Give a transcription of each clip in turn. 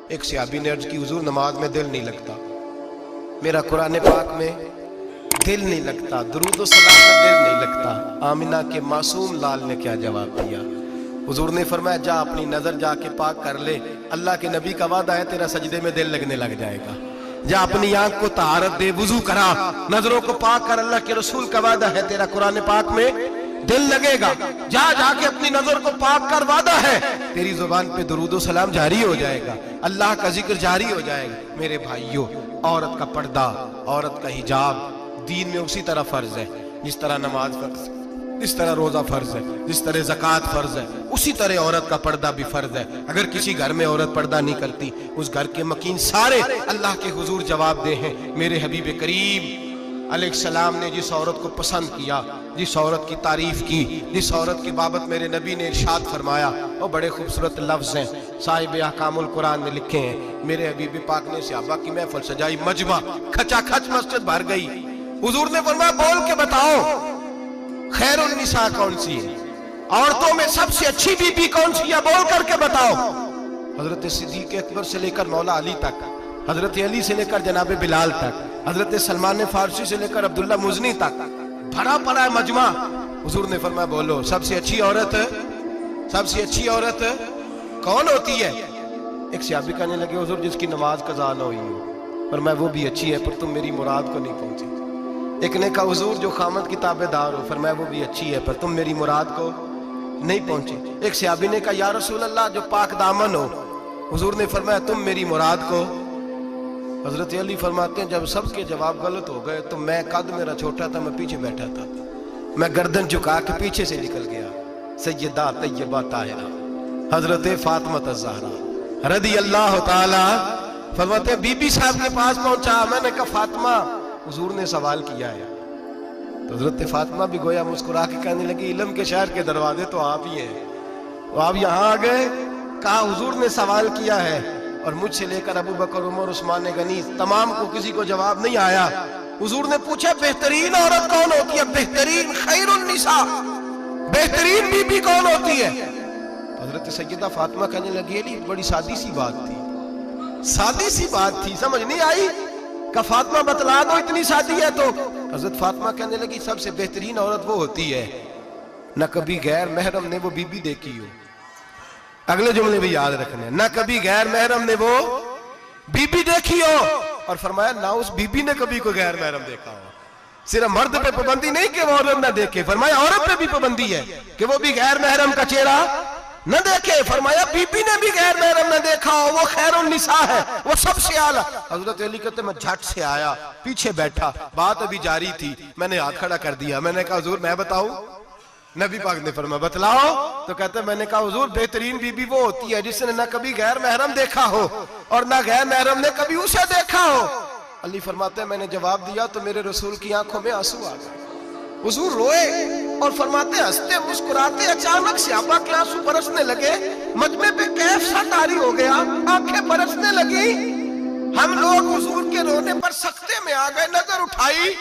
ایک صحابی نے عرض کی حضور نماز میں دل نہیں لگتا، میرا قرآن پاک میں دل نہیں لگتا، درود و سلام میں دل نہیں لگتا۔ آمنہ کے معصوم لال نے کیا جواب دیا؟ حضور نے فرمایا جا اپنی نظر جا کے پاک کر لے، اللہ کے نبی کا وعدہ ہے تیرا سجدے میں دل لگنے لگ جائے گا۔ جا اپنی آنکھ کو طہارت دے، وضو کرا، نظروں کو پاک کر، اللہ کے رسول کا وعدہ ہے تیرا قرآن پاک میں دل لگے گا۔ جا جا کے اپنی نظر کو پاک کر، وعدہ ہے تیری زبان پہ درود و سلام جاری ہو جائے گا، اللہ کا ذکر جاری ہو جائے گا۔ میرے بھائیوں، عورت کا پردہ، عورت کا حجاب دین میں اسی طرح فرض ہے جس طرح نماز فرض ہے، جس طرح روزہ فرض ہے، جس طرح زکوٰۃ فرض ہے، اسی طرح عورت کا پردہ بھی فرض ہے۔ اگر کسی گھر میں عورت پردہ نہیں کرتی، اس گھر کے مکین سارے اللہ کے حضور جواب دے ہیں۔ میرے حبیب کریم علیہ السلام نے جس عورت کو پسند کیا، جس عورت کی تعریف کی، جس عورت کی بابت میرے نبی نے ارشاد فرمایا، وہ بڑے خوبصورت لفظ ہیں، صاحب احکام القرآن نے لکھے ہیں۔ میرے حبیب پاک نے صحابہ کی محفل سجائی، مجمع کھچا کھچ مسجد بھر گئی۔ حضور نے فرمایا بول کے بتاؤ خیر النساء کون سی ہے، عورتوں میں سب سے اچھی بی بی کون سی ہے، بول کر کے بتاؤ۔ حضرت صدیق اکبر سے لے کر مولا علی تک، حضرت علی سے لے کر جناب بلال تک، حضرت سلمان فارسی سے لے کر عبداللہ مزنی تک بھرا پڑا ہے مجمع۔ حضور نے فرمایا بولو سب سے اچھی عورت، سب سے اچھی عورت کون ہوتی ہے؟ ایک صحابی کہنے لگے حضور جس کی نماز قضا نہ ہوئی ہو، فرمایا وہ بھی اچھی ہے پر تم میری مراد کو نہیں پہنچی۔ ایک نے کہا حضور جو خامد کی تابع دار ہو، فرمایا وہ بھی اچھی ہے پر تم میری مراد کو نہیں پہنچے۔ ایک صحابی نے کہا یا رسول اللہ جو پاک دامن ہو، حضور نے فرمایا تم میری مراد کو۔ حضرت علی فرماتے ہیں جب سب کے جواب غلط ہو گئے تو میں، قد میرا چھوٹا تھا، میں پیچھے بیٹھا تھا، میں گردن جھکا کے پیچھے سے نکل گیا۔ سیدہ طیبہ طاہرہ حضرت فاطمہ الزہرا رضی اللہ تعالی، فرماتے ہیں بی بی صاحب کے پاس پہنچا، میں نے کہا فاطمہ حضور نے سوال کیا ہے۔ تو حضرت فاطمہ بھی گویا مسکرا کے کہنے لگی علم کے شہر کے دروازے تو آپ ہی ہیں، تو آپ یہاں آ گئے۔ کہا حضور نے سوال کیا ہے اور مجھ سے لے کر ابو بکر، عمر، عثمان غنی تمام کو کسی کو جواب نہیں آیا۔ حضور نے پوچھا بہترین عورت کون ہوتی ہے، بہترین خیر النساء، بہترین بی بی کون ہوتی ہے؟ حضرت سیدہ فاطمہ کہنے لگی علی بڑی سادی سی بات تھی، سادی سی بات تھی، سمجھ نہیں آئی؟ کہ فاطمہ بتلا دو اتنی سادی ہے تو۔ حضرت فاطمہ کہنے لگی سب سے بہترین عورت وہ ہوتی ہے نہ کبھی غیر محرم نے وہ بی بی دیکھی ہو۔ اگلے جملے بھی یاد رکھنے، نہ کبھی غیر محرم نے وہ بی بی دیکھی ہو، اور فرمایا نہ اس بی بی نے کبھی کوئی غیر محرم دیکھا ہو۔ صرف مرد پہ پابندی نہیں کہ وہ عورت نہ دیکھے، فرمایا عورت پہ بھی پابندی ہے کہ وہ بھی غیر محرم کا چہرہ نہ دیکھے۔ فرمایا بی بی نے بھی غیر محرم نہ دیکھا ہو، وہ خیر النساء ہے، وہ سب سے اعلیٰ۔ حضرت علی کہتے میں جھٹ سے آیا، پیچھے بیٹھا، بات ابھی جاری تھی، میں نے ہاتھ کھڑا کر دیا، میں نے کہا حضور میں بتاؤں؟ نبی پاک نے فرمایا بتلاؤ۔ تو کہتے میں نے کہا حضور بہترین بی بی وہ ہوتی ہے جس نے نہ کبھی غیر محرم دیکھا ہو اور نہ غیر محرم نے کبھی اسے دیکھا ہو۔ علی فرماتے ہیں میں نے جواب دیا تو میرے رسول کی آنکھوں میں آنسو آ گئے، حضور روئے اور فرماتے ہنستے مسکراتے اچانک صحابہ کے آنسو برسنے لگے، مجمع پہ کیف سا طاری ہو گیا، آنکھیں برسنے لگی۔ ہم لوگ حضور کے رونے پر سکتے میں آ گئے، نظر اٹھائی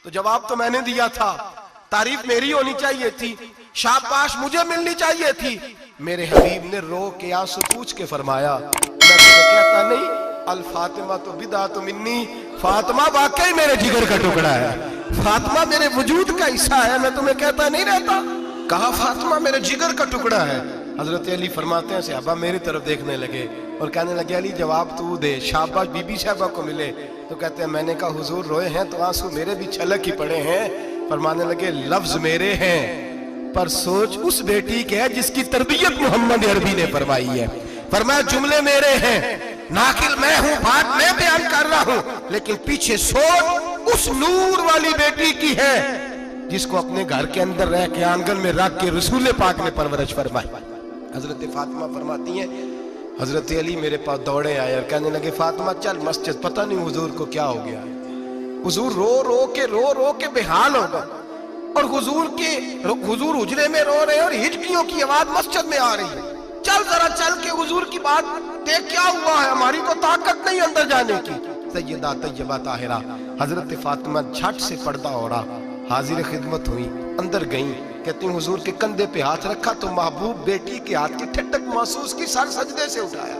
تو جواب تو میں نے دیا تھا، تعریف میری ہونی چاہیے تھی، شاباش مجھے ملنی چاہیے تھی۔ میرے حبیب نے رو کے آنسو پوچھ کے فرمایا میں تمہیں کہتا نہیں الفاطمہ تو بدعۃ منی، فاطمہ واقعی میرے جگر کا ٹکڑا ہے، فاطمہ میرے وجود کا حصہ ہے، میں تمہیں کہتا نہیں رہتا؟ کہا فاطمہ میرے جگر کا ٹکڑا ہے۔ حضرت علی فرماتے ہیں صحابہ میری طرف دیکھنے لگے اور کہنے لگے علی جواب تو دے، شاباش بی بی صاحبہ کو ملے۔ تو کہتے ہیں میں نے کہا حضور روئے ہیں تو آنسو میرے بھی چھلک ہی پڑے ہیں۔ فرمانے لگے لفظ میرے ہیں پر سوچ اس بیٹی کے ہے جس کی تربیت محمد عربی نے فرمائی ہے۔ فرمایا جملے میرے ہیں، ناقل میں ہوں، بات میں بیان کر رہا ہوں، لیکن پیچھے سوچ اس نور والی بیٹی کی ہے جس کو اپنے گھر کے اندر رہ کے آنگن میں رکھ کے رسول پاک نے پرورش فرمائی۔ حضرت فاطمہ فرماتی ہیں حضرت علی میرے پاس دوڑے آئے اور کہنے لگے فاطمہ چل مسجد، پتہ نہیں حضور کو کیا ہو گیا۔ حضور رو رو کے بحال ہو گئے اور حضور حجرے میں رو رہے ہیں اور ہچکیوں کی آواز مسجد میں آ رہی ہے، چل ذرا چل کے حضور کی بات دیکھ کیا ہوا ہے، ہماری تو طاقت نہیں اندر جانے کی۔ سیدہ طیبہ طاہرہ حضرت فاطمہ جھٹ سے پردہ اوڑا، حاضر خدمت ہوئی، اندر گئیں، کہتی ہیں حضور کے کندھے پہ ہاتھ رکھا تو محبوب بیٹی کے ہاتھ کی ٹھٹک محسوس کی، سر سجدے سے اٹھایا،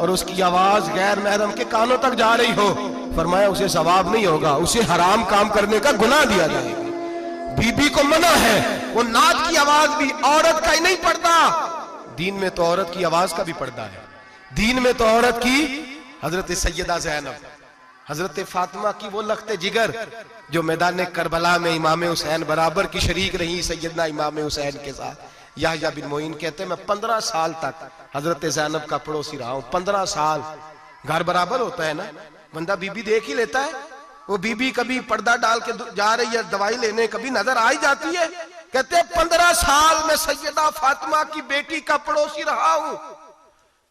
اور اس کی آواز غیر محرم کے کانوں تک جا رہی ہو، فرمایا اسے ثواب نہیں ہوگا، اسے حرام کام کرنے کا گناہ دیا جائے گا۔ بی بی کو منع ہے، وہ نعت کی آواز بھی عورت کا ہی نہیں پڑتا، دین میں تو عورت کی آواز کا بھی پردہ ہے۔ دین میں تو عورت کی، حضرت سیدہ زینب، حضرت فاطمہ کی وہ لخت جگر جو میدان کربلا میں امام حسین برابر کی شریک رہی سیدنا امام حسین کے ساتھ۔ یحییٰ بن معین کہتے ہیں میں 15 سال تک حضرت زینب کا پڑوسی رہا ہوں۔ 15 سال، گھر برابر ہوتا ہے نا، بندہ بی بی دیکھ ہی لیتا ہے۔ وہ بی بی کبھی پردہ ڈال کے جا رہی ہے دوائی لینے، کبھی نظر آئی جاتی ہے۔ کہتے ہیں 15 سال میں سیدہ فاطمہ کی بیٹی کا پڑوسی رہا ہوں،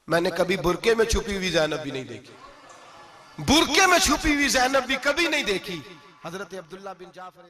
میں نے کبھی برقعے میں چھپی ہوئی زینب بھی نہیں دیکھی، برقعے میں چھپی ہوئی زینب بھی کبھی نہیں دیکھی۔ حضرت عبداللہ بن جعفر